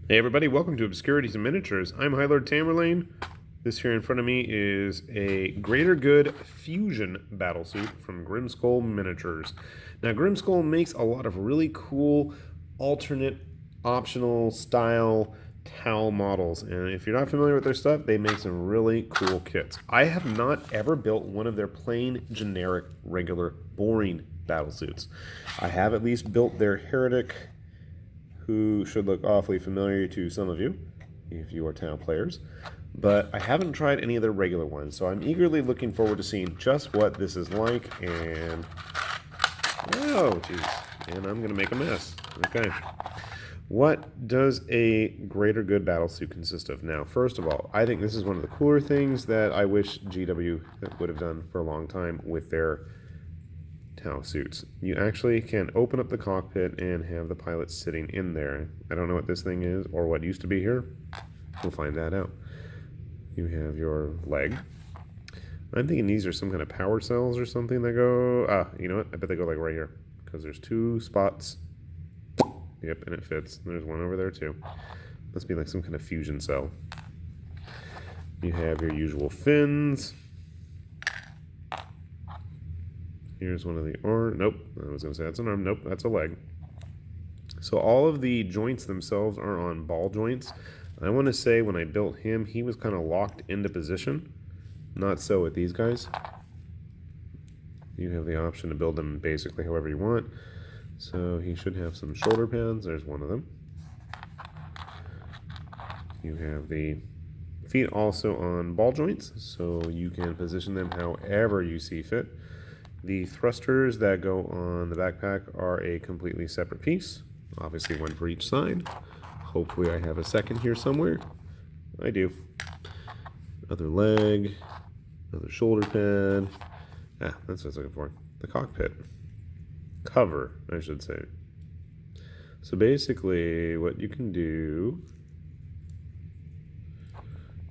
Hey everybody, welcome to Obscurities and Miniatures. I'm High Lord Tamerlane. This here in front of me is a Greater Good Fusion Battlesuit from Grimskull Miniatures. Now Grimskull makes a lot of really cool alternate optional style towel models, and if you're not familiar with their stuff, they make some really cool kits. I have not ever built one of their plain, generic, regular, boring battlesuits. I have at least built their Heretic, who should look awfully familiar to some of you, if you are town players. But I haven't tried any of the regular ones, so I'm eagerly looking forward to seeing just what this is like, and... oh, jeez. And I'm going to make a mess. Okay. What does a Greater Good Battlesuit consist of? Now, first of all, I think this is one of the cooler things that I wish GW would have done for a long time with their towel suits. You actually can open up the cockpit and have the pilot sitting in there. I don't know what this thing is or what used to be here. We'll find that out. You have your leg. I'm thinking these are some kind of power cells or something that go... you know what? I bet they go like right here, because there's two spots. Yep, and it fits. There's one over there too. Must be like some kind of fusion cell. You have your usual fins. Here's one of the arms. Nope, I was going to say that's an arm. Nope, that's a leg. So all of the joints themselves are on ball joints. I want to say when I built him, he was kind of locked into position. Not so with these guys. You have the option to build them basically however you want. So he should have some shoulder pads. There's one of them. You have the feet also on ball joints, so you can position them however you see fit. The thrusters that go on the backpack are a completely separate piece, obviously one for each side. Hopefully I have a second here somewhere. I do. Other leg, another shoulder pad. That's what I was looking for. The cockpit. Cover, I should say. So basically what you can do,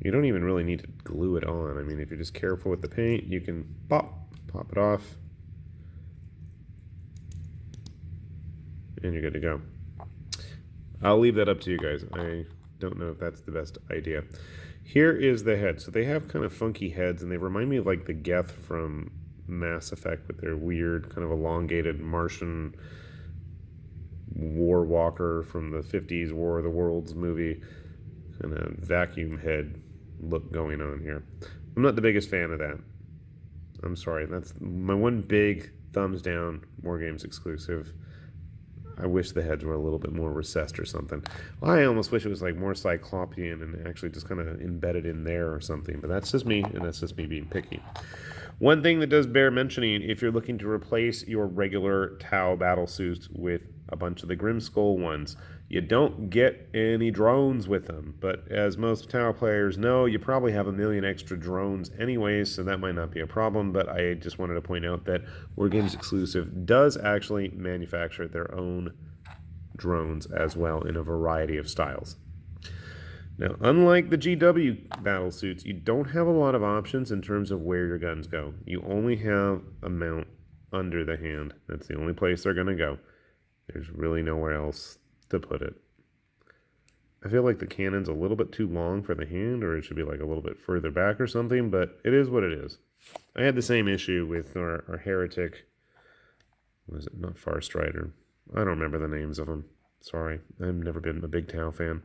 you don't even really need to glue it on. I mean, if you're just careful with the paint, you can pop it off, and you're good to go. I'll leave that up to you guys. I don't know if that's the best idea. Here is the head. So they have kind of funky heads, and they remind me of like the Geth from Mass Effect with their weird kind of elongated Martian war walker from the 50s War of the Worlds movie kind of vacuum head look going on here. I'm not the biggest fan of that. I'm sorry. That's my one big thumbs down Wargames exclusive. I wish the heads were a little bit more recessed or something. I almost wish it was like more cyclopean and actually just kind of embedded in there or something. But that's just me, and that's just me being picky. One thing that does bear mentioning, if you're looking to replace your regular Tau battlesuits with a bunch of the Grimskull ones, you don't get any drones with them. But as most Tau players know, you probably have a million extra drones anyways, so that might not be a problem. But I just wanted to point out that Wargames Exclusive does actually manufacture their own drones as well in a variety of styles. Now, unlike the GW battlesuits, you don't have a lot of options in terms of where your guns go. You only have a mount under the hand. That's the only place they're going to go. There's really nowhere else to put it. I feel like the cannon's a little bit too long for the hand, or it should be like a little bit further back or something, but it is what it is. I had the same issue with our Heretic. Was it not Far Strider? I don't remember the names of them. Sorry, I've never been a big Tau fan.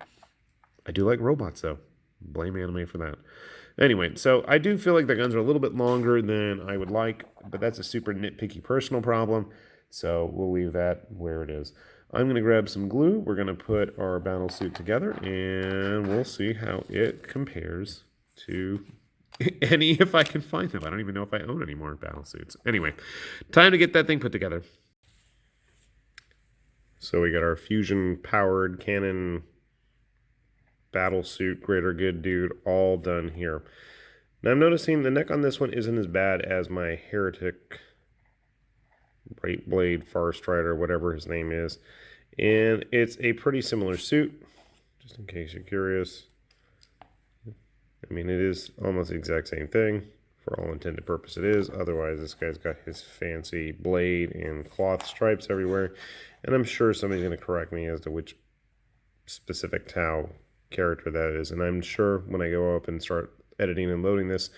I do like robots, though. Blame anime for that. Anyway, so I do feel like the guns are a little bit longer than I would like, but that's a super nitpicky personal problem, so we'll leave that where it is. I'm going to grab some glue. We're going to put our battlesuit together, and we'll see how it compares to any, if I can find them. I don't even know if I own any more battlesuits. Anyway, time to get that thing put together. So we got our fusion-powered cannon battlesuit, Greater Good dude, all done here. Now I'm noticing the neck on this one isn't as bad as my Heretic Bright Blade Far Strider, whatever his name is. And it's a pretty similar suit, just in case you're curious. I mean, it is almost the exact same thing. For all intended purpose it is. Otherwise, this guy's got his fancy blade and cloth stripes everywhere. And I'm sure somebody's going to correct me as to which specific Tau character that is. And I'm sure when I go up and start editing and loading this,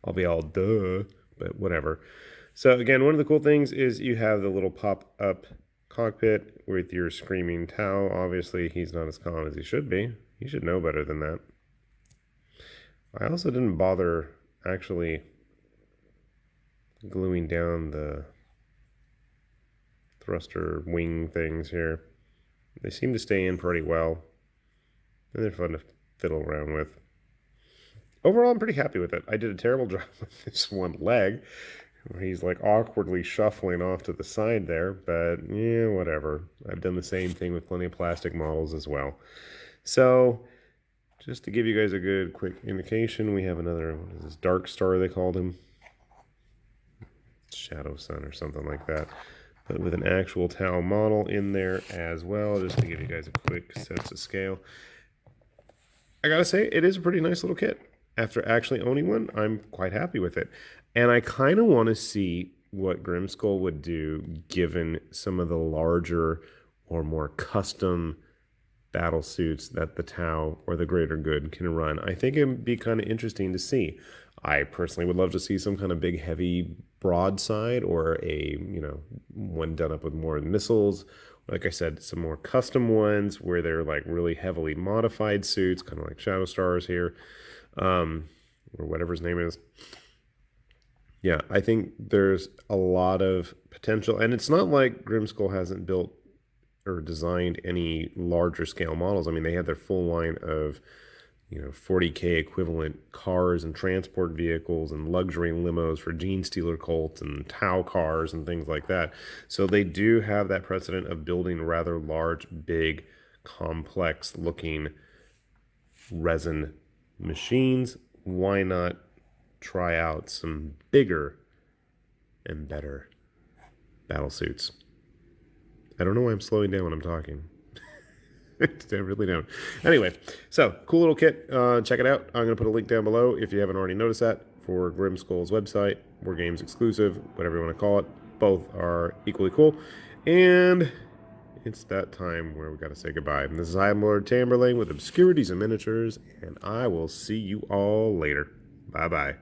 I'll be all duh, but whatever. So again, one of the cool things is you have the little pop-up cockpit with your screaming Tau. Obviously, he's not as calm as he should be. He should know better than that. I also didn't bother actually gluing down the thruster wing things here. They seem to stay in pretty well, and they're fun to fiddle around with. Overall, I'm pretty happy with it. I did a terrible job with this one leg, where he's like awkwardly shuffling off to the side there, but yeah, whatever. I've done the same thing with plenty of plastic models as well. So, just to give you guys a good quick indication, we have another, what is this, Dark Star they called him? Shadow Sun or something like that. But with an actual Tau model in there as well, just to give you guys a quick sense of scale. I gotta say, it is a pretty nice little kit. After actually owning one, I'm quite happy with it. And I kind of want to see what Grimskull would do given some of the larger or more custom battle suits that the Tau or the Greater Good can run. I think it would be kind of interesting to see. I personally would love to see some kind of big, heavy broadside or a, one done up with more missiles. Like I said, some more custom ones where they're like really heavily modified suits, kind of like Shadow Stars here, or whatever his name is. Yeah, I think there's a lot of potential, and it's not like Grimskull hasn't built or designed any larger scale models. I mean, they had their full line of 40K equivalent cars and transport vehicles and luxury limos for Gene Stealer Colts and Tau cars and things like that. So they do have that precedent of building rather large, big, complex looking resin machines. Why not try out some bigger and better battle suits? I don't know why I'm slowing down when I'm talking. I really don't. Anyway, so cool little kit. Check it out. I'm going to put a link down below if you haven't already noticed that for Grimskull's website, Wargames Exclusive, whatever you want to call it. Both are equally cool. And it's that time where we got to say goodbye. And this is I'm Lord Tamberlane with Obscurities and Miniatures, and I will see you all later. Bye-bye.